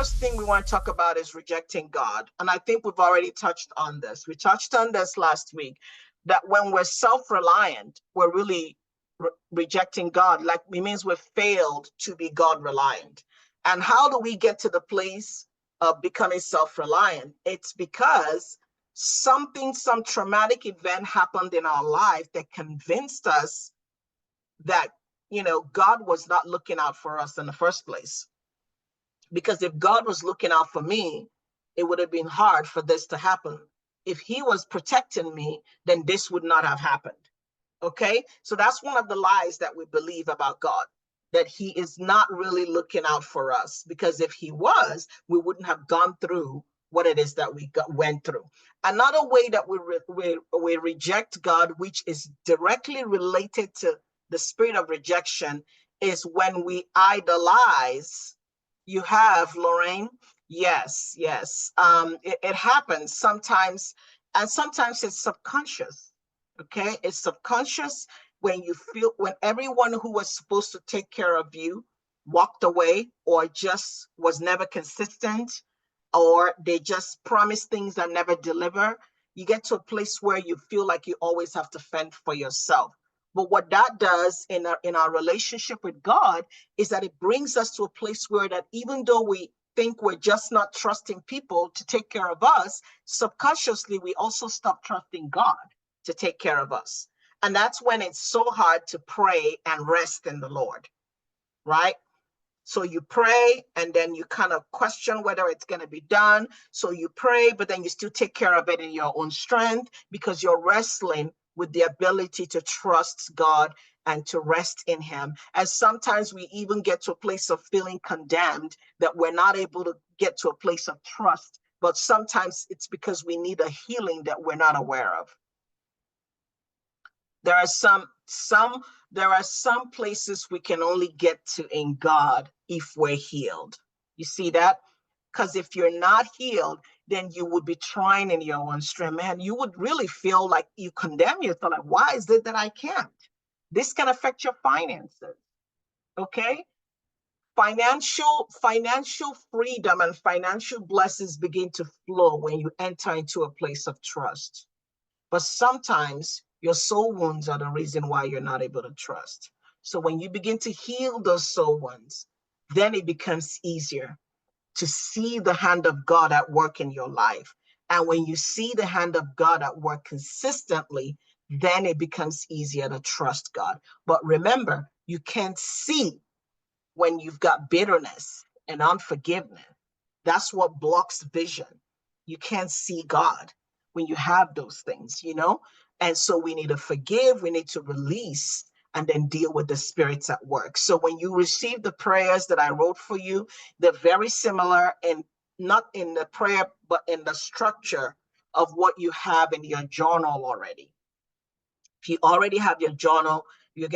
first thing we want to talk about is rejecting God. And I think we've already touched on this. We touched on this last week, that when we're self-reliant, we're really rejecting God. Like, it means we've failed to be God-reliant. And how do we get to the place of becoming self-reliant? It's because some traumatic event happened in our life that convinced us that, God was not looking out for us in the first place. Because if God was looking out for me, it would have been hard for this to happen. If he was protecting me, then this would not have happened. Okay? So that's one of the lies that we believe about God, that he is not really looking out for us. Because if he was, we wouldn't have gone through what it is that we went through. Another way that we reject God, which is directly related to the spirit of rejection, is when we idolize. You have, Lorraine? Yes. It happens sometimes, and sometimes it's subconscious. Okay, it's subconscious when everyone who was supposed to take care of you walked away, or just was never consistent, or they just promise things and never deliver. You get to a place where you feel like you always have to fend for yourself. But what that does in our relationship with God is that it brings us to a place where that even though we think we're just not trusting people to take care of us, subconsciously we also stop trusting God to take care of us. And that's when it's so hard to pray and rest in the Lord, right? So you pray and then you kind of question whether it's going to be done. So you pray, but then you still take care of it in your own strength, because you're wrestling with the ability to trust God and to rest in him. And sometimes we even get to a place of feeling condemned that we're not able to get to a place of trust. But sometimes it's because we need a healing that we're not aware of. There are some places we can only get to in God if we're healed. You see that? Because if you're not healed, then you would be trying in your own strength. Man, you would really feel like you condemn yourself. Like, why is it that I can't? This can affect your finances. Okay? Financial freedom and financial blessings begin to flow when you enter into a place of trust. But sometimes your soul wounds are the reason why you're not able to trust. So when you begin to heal those soul wounds, then it becomes easier to see the hand of God at work in your life. And when you see the hand of God at work consistently, then it becomes easier to trust God. But remember, you can't see when you've got bitterness and unforgiveness. That's what blocks vision. You can't see God when you have those things, And so we need to forgive, we need to release, and then deal with the spirits at work. So when you receive the prayers that I wrote for you, they're very similar, and not in the prayer, but in the structure of what you have in your journal already. If you already have your journal, you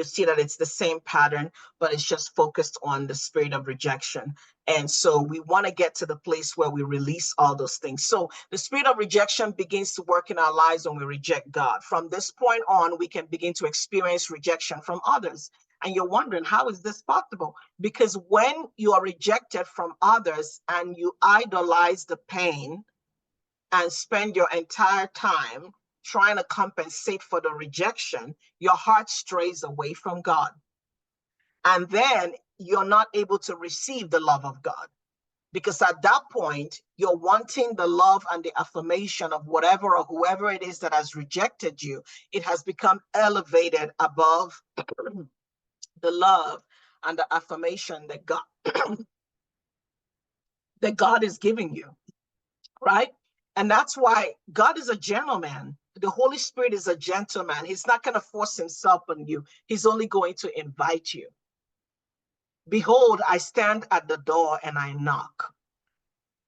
see that it's the same pattern, but it's just focused on the spirit of rejection. And so we want to get to the place where we release all those things. So the spirit of rejection begins to work in our lives when we reject God. From this point on, we can begin to experience rejection from others. And you're wondering, how is this possible? Because when you are rejected from others and you idolize the pain and spend your entire time trying to compensate for the rejection, your heart strays away from God. And then you're not able to receive the love of God. Because at that point, you're wanting the love and the affirmation of whatever or whoever it is that has rejected you. It has become elevated above the love and the affirmation that God is giving you, right? And that's why God is a gentleman. The Holy Spirit is a gentleman. He's not going to force himself on you. He's only going to invite you. Behold, I stand at the door and I knock.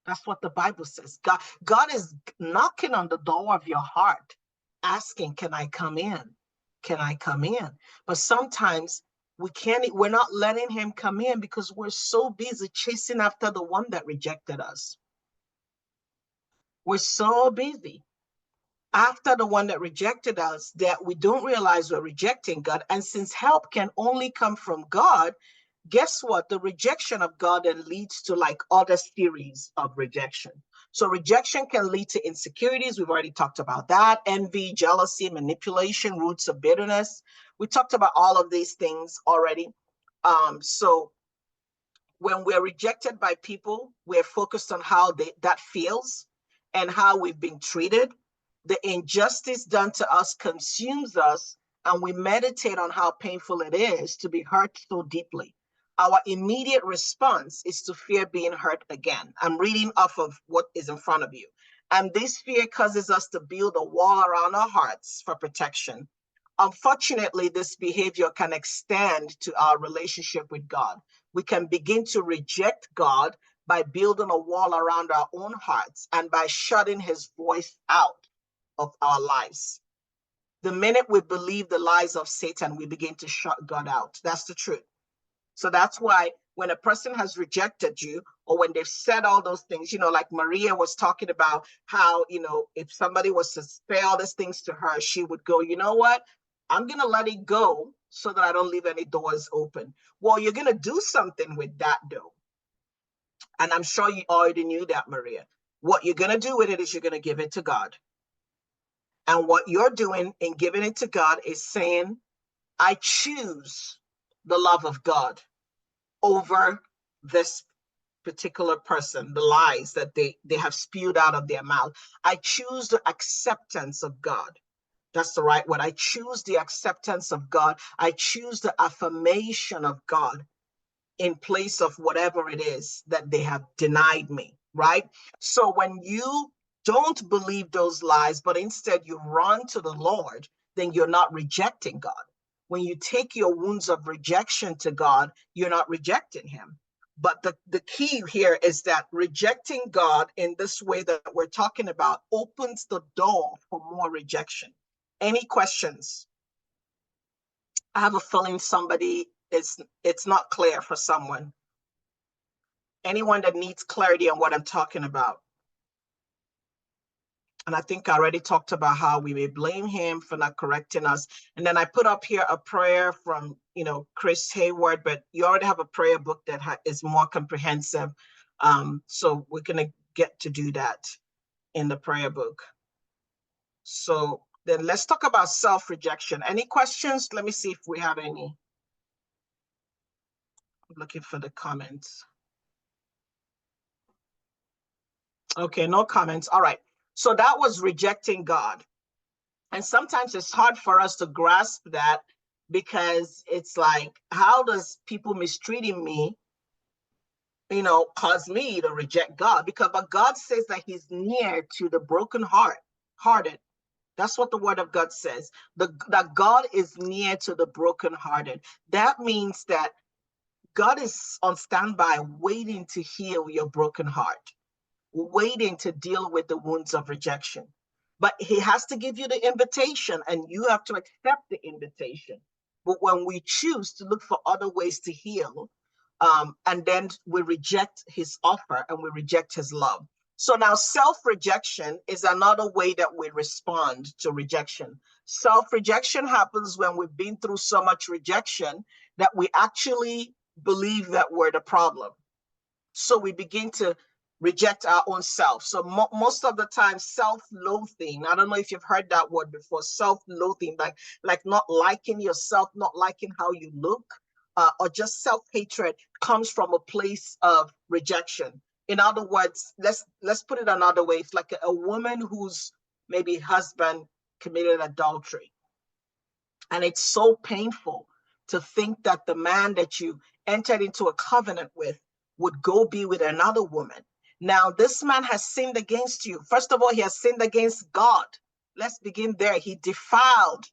That's what the Bible says. God is knocking on the door of your heart, asking, can I come in? Can I come in? But sometimes we're not letting him come in because we're so busy chasing after the one that rejected us. We're so busy after the one that rejected us that we don't realize we're rejecting God. And since help can only come from God, guess what? The rejection of God then leads to like other series of rejection. So rejection can lead to insecurities. We've already talked about that. Envy, jealousy, manipulation, roots of bitterness. We talked about all of these things already. So when we're rejected by people, we're focused on how that feels and how we've been treated. The injustice done to us consumes us, and we meditate on how painful it is to be hurt so deeply. Our immediate response is to fear being hurt again. I'm reading off of what is in front of you. And this fear causes us to build a wall around our hearts for protection. Unfortunately, this behavior can extend to our relationship with God. We can begin to reject God by building a wall around our own hearts and by shutting his voice out of our lives. The minute we believe the lies of Satan, we begin to shut God out. That's the truth. So that's why when a person has rejected you, or when they've said all those things, like Maria was talking about how, if somebody was to say all these things to her, she would go, you know what? I'm going to let it go so that I don't leave any doors open. Well, you're going to do something with that though. And I'm sure you already knew that, Maria. What you're going to do with it is you're going to give it to God. And what you're doing in giving it to God is saying, I choose the love of God over this particular person, the lies that they have spewed out of their mouth. I choose the acceptance of God. That's the right word. I choose the acceptance of God. I choose the affirmation of God in place of whatever it is that they have denied me, right? So when you don't believe those lies, but instead you run to the Lord, then you're not rejecting God. When you take your wounds of rejection to God, you're not rejecting him. But the key here is that rejecting God in this way that we're talking about opens the door for more rejection. Any questions? I have a feeling it's not clear for someone. Anyone that needs clarity on what I'm talking about. And I think I already talked about how we may blame him for not correcting us. And then I put up here a prayer from, Chris Hayward, but you already have a prayer book that is more comprehensive. So we're going to get to do that in the prayer book. So then let's talk about self-rejection. Any questions? Let me see if we have any. I'm looking for the comments. Okay, no comments. All right. So that was rejecting God. And sometimes it's hard for us to grasp that because it's like, how does people mistreating me, cause me to reject God? But God says that he's near to the brokenhearted. That's what the word of God says, that God is near to the brokenhearted. That means that God is on standby waiting to heal your broken heart, waiting to deal with the wounds of rejection. But he has to give you the invitation and you have to accept the invitation. But when we choose to look for other ways to heal, and then we reject his offer and we reject his love. So now self-rejection is another way that we respond to rejection. Self-rejection happens when we've been through so much rejection that we actually believe that we're the problem. So we begin to reject our own self. So most of the time, self-loathing, I don't know if you've heard that word before, self-loathing, like not liking yourself, not liking how you look, or just self-hatred comes from a place of rejection. In other words, let's put it another way. It's like a woman whose maybe husband committed adultery. And it's so painful to think that the man that you entered into a covenant with would go be with another woman. Now, this man has sinned against you. First of all, he has sinned against God. Let's begin there. He defiled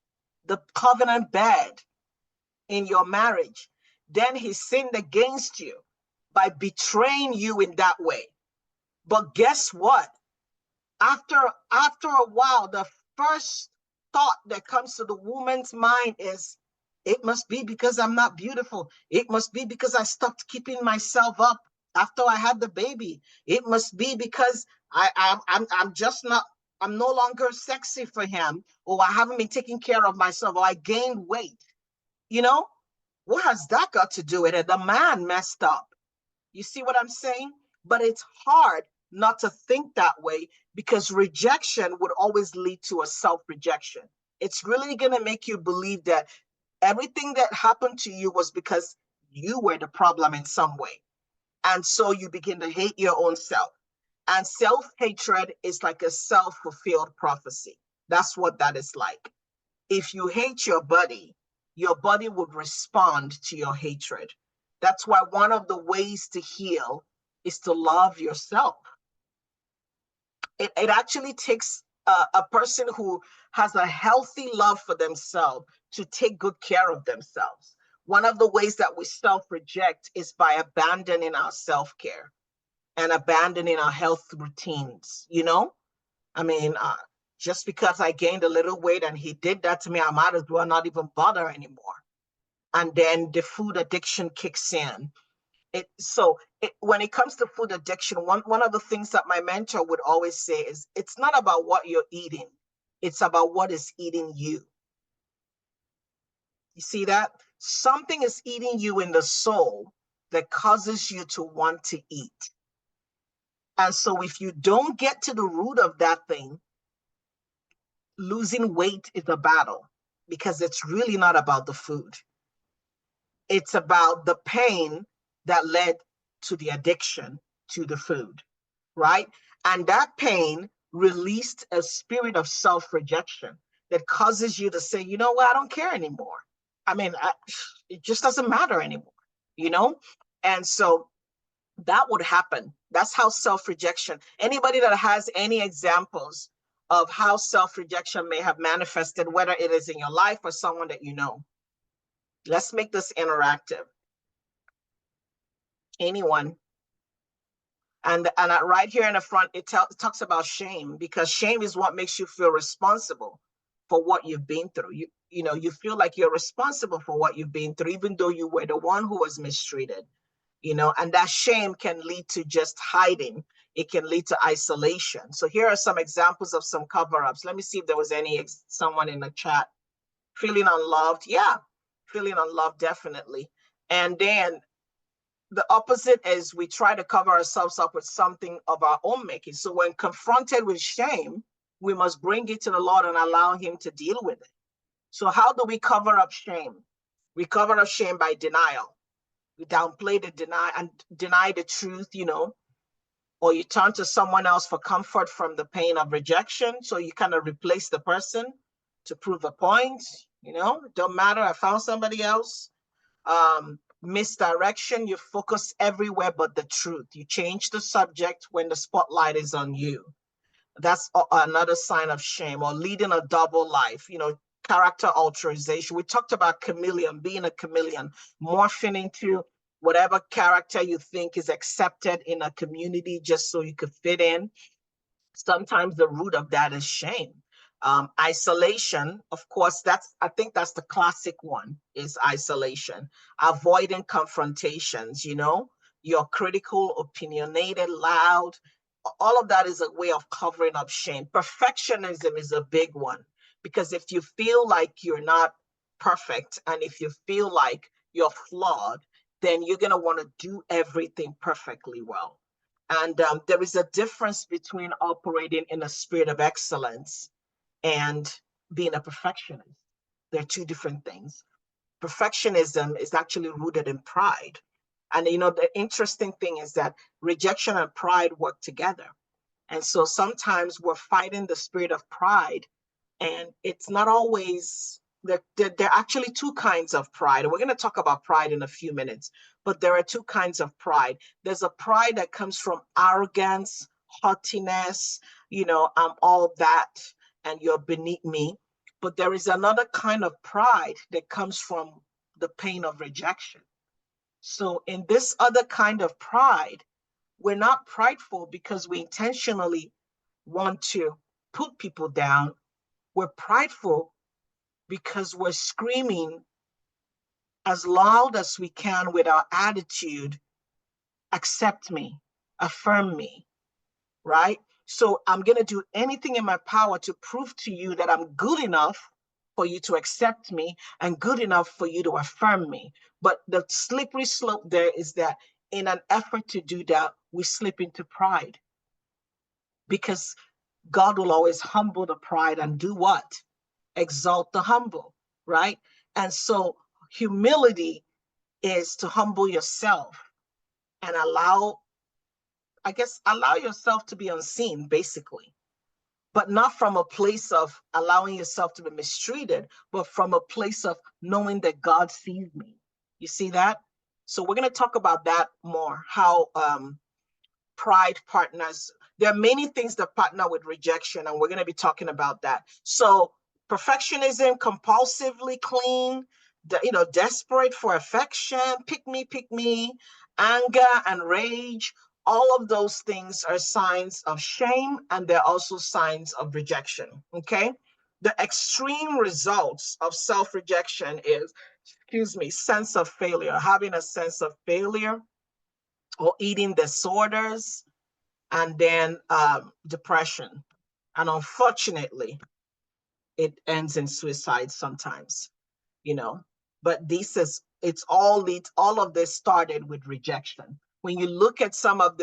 the covenant bed in your marriage. Then he sinned against you by betraying you in that way. But guess what? After a while, the first thought that comes to the woman's mind is, it must be because I'm not beautiful. It must be because I stopped keeping myself up after I had the baby. It must be because I'm no longer sexy for him, or I haven't been taking care of myself, or I gained weight. What has that got to do with it? The man messed up. You see what I'm saying? But it's hard not to think that way, because rejection would always lead to a self-rejection. It's really going to make you believe that everything that happened to you was because you were the problem in some way. And so you begin to hate your own self. And self-hatred is like a self-fulfilled prophecy. That's what that is like. If you hate your body would respond to your hatred. That's why one of the ways to heal is to love yourself. It actually takes a person who has a healthy love for themselves to take good care of themselves. One of the ways that we self-reject is by abandoning our self-care and abandoning our health routines, you know? I mean, just because I gained a little weight and he did that to me, I might as well not even bother anymore. And then the food addiction kicks in. When it comes to food addiction, one of the things that my mentor would always say is, it's not about what you're eating, it's about what is eating you. You see that? Something is eating you in the soul that causes you to want to eat. And so if you don't get to the root of that thing, losing weight is a battle, because it's really not about the food. It's about the pain that led to the addiction to the food, right? And that pain released a spirit of self-rejection that causes you to say, you know what, I don't care anymore. I mean, it just doesn't matter anymore, you know? And so that would happen. That's how self-rejection, anybody that has any examples of how self-rejection may have manifested, whether it is in your life or someone that you know. Let's make this interactive. Anyone? And right here in the front, it talks about shame, because shame is what makes you feel responsible for what you've been through. You know, you feel like you're responsible for what you've been through, even though you were the one who was mistreated. You know, and that shame can lead to just hiding. It can lead to isolation. So here are some examples of some cover-ups. Let me see if there was someone in the chat. Feeling unloved. Yeah, feeling unloved, definitely. And then the opposite is we try to cover ourselves up with something of our own making. So when confronted with shame, we must bring it to the Lord and allow him to deal with it. So how do we cover up shame? We cover up shame by denial. You downplay deny the truth, you know, or you turn to someone else for comfort from the pain of rejection. So you kind of replace the person to prove a point, you know, don't matter, I found somebody else. Misdirection, you focus everywhere but the truth. You change the subject when the spotlight is on you. That's another sign of shame. Or leading a double life, you know, character alteration. We talked about chameleon, being a chameleon, morphing into whatever character you think is accepted in a community just so you could fit in. Sometimes the root of that is shame. Isolation, of course, I think that's the classic one, is isolation. Avoiding confrontations, you know, you're critical, opinionated, loud. All of that is a way of covering up shame. Perfectionism is a big one, because if you feel like you're not perfect and if you feel like you're flawed, then you're going to want to do everything perfectly well. And there is a difference between operating in a spirit of excellence and being a perfectionist. They're two different things. Perfectionism is actually rooted in pride. And, you know, the interesting thing is that rejection and pride work together. And so sometimes we're fighting the spirit of pride, and it's not always, there are actually two kinds of pride. And we're going to talk about pride in a few minutes, but there are two kinds of pride. There's a pride that comes from arrogance, haughtiness, you know, I'm all that and you're beneath me. But there is another kind of pride that comes from the pain of rejection. So in this other kind of pride, we're not prideful because we intentionally want to put people down. We're prideful because we're screaming as loud as we can with our attitude, accept me, affirm me, right? So I'm going to do anything in my power to prove to you that I'm good enough for you to accept me and good enough for you to affirm me. But the slippery slope there is that in an effort to do that, we slip into pride, because God will always humble the pride and do what? Exalt the humble, right? And so humility is to humble yourself and allow yourself to be unseen, basically, but not from a place of allowing yourself to be mistreated, but from a place of knowing that God sees me. You see that? So we're going to talk about that more, how pride partners. There are many things that partner with rejection, and we're going to be talking about that. So perfectionism, compulsively clean, desperate for affection, pick me, anger and rage. All of those things are signs of shame, and they're also signs of rejection. Okay. The extreme results of self-rejection is, sense of failure, having a sense of failure, or eating disorders, and then depression. And unfortunately, it ends in suicide sometimes, but all of this started with rejection. When you look at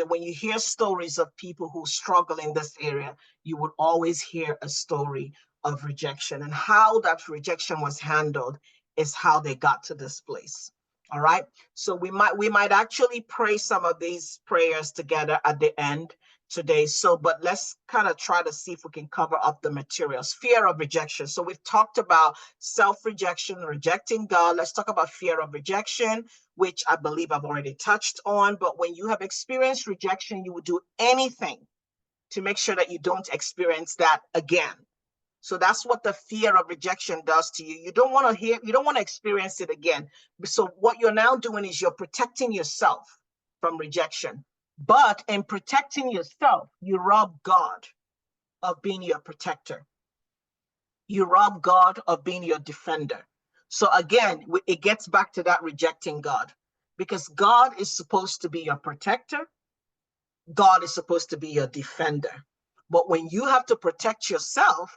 when you hear stories of people who struggle in this area, you would always hear a story of rejection, and how that rejection was handled is how they got to this place. All right. So we might actually pray some of these prayers together at the end today. So, but let's kind of try to see if we can cover up the materials. Fear of rejection. So we've talked about self-rejection, rejecting God. Let's talk about fear of rejection, which I believe I've already touched on. But when you have experienced rejection, you would do anything to make sure that you don't experience that again. So that's what the fear of rejection does to you. You don't want to experience it again. So what you're now doing is you're protecting yourself from rejection. But in protecting yourself, you rob God of being your protector. You rob God of being your defender. So again, it gets back to that rejecting God, because God is supposed to be your protector. God is supposed to be your defender. But when you have to protect yourself,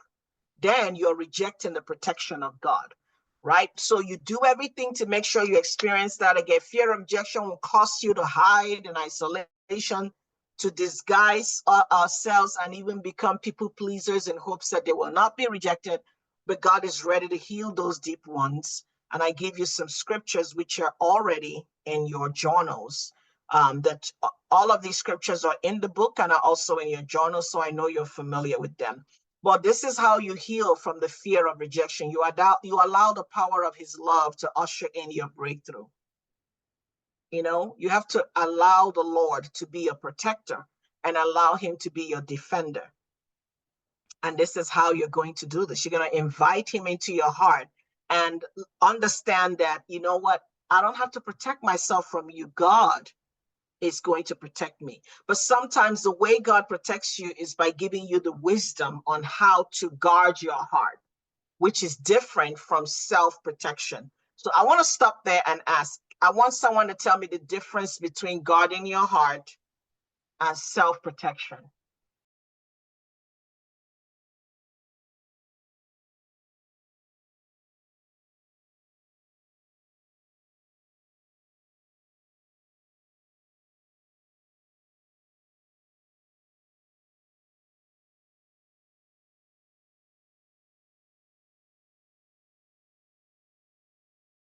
then you're rejecting the protection of God, right? So you do everything to make sure you experience that again. Fear of rejection will cause you to hide in isolation, to disguise ourselves, and even become people pleasers in hopes that they will not be rejected. But God is ready to heal those deep wounds. And I gave you some scriptures which are already in your journals. That all of these scriptures are in the book and are also in your journal, so I know you're familiar with them. But this is how you heal from the fear of rejection. You allow the power of his love to usher in your breakthrough. You have to allow the Lord to be your protector and allow him to be your defender. And this is how you're going to do this. You're going to invite him into your heart and understand that, you know what? I don't have to protect myself from you. God is going to protect me. But sometimes the way God protects you is by giving you the wisdom on how to guard your heart, which is different from self-protection. So I want to stop there and ask, I want someone to tell me the difference between guarding your heart and self-protection.